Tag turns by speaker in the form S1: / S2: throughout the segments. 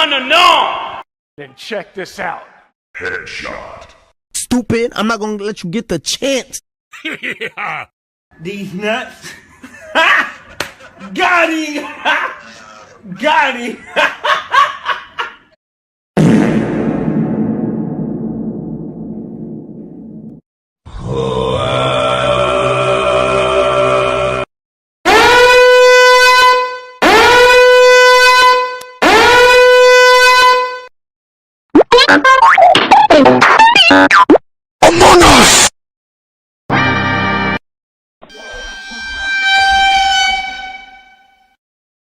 S1: no! Then check this out.
S2: Headshot.
S3: Stupid, I'm not gonna let you get the chance.
S4: These nuts. Got him! Got him!
S3: Among Us!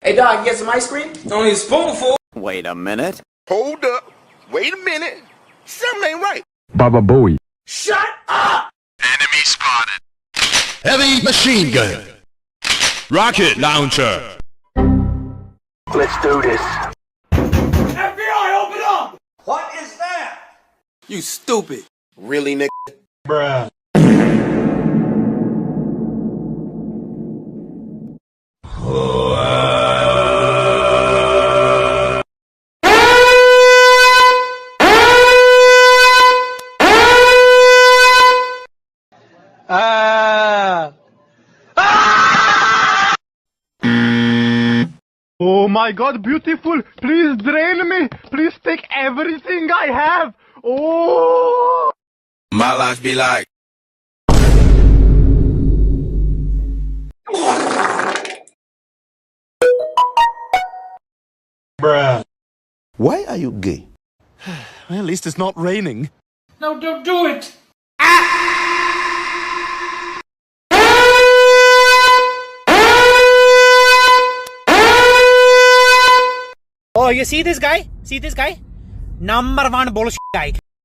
S5: Hey dog, you get some ice cream?
S4: Only a spoonful.
S3: Wait a minute.
S2: Hold up. Wait a minute. Something ain't right.
S6: Baba Bowie.
S4: Shut up!
S2: Enemy spotted.
S6: Heavy machine gun. Rocket launcher.
S2: Let's do this.
S4: FBI, open up! What is that?
S5: You stupid.
S2: Really, nigga?
S4: Bruh.
S1: Oh my god, beautiful! Please drain me! Please take everything I have! Oh!
S5: My life be like.
S4: Bruh.
S3: Why are you gay?
S6: Well, at least it's not raining.
S4: No, don't do it!
S7: Oh, you see this guy? See this guy? Number one bullshit guy.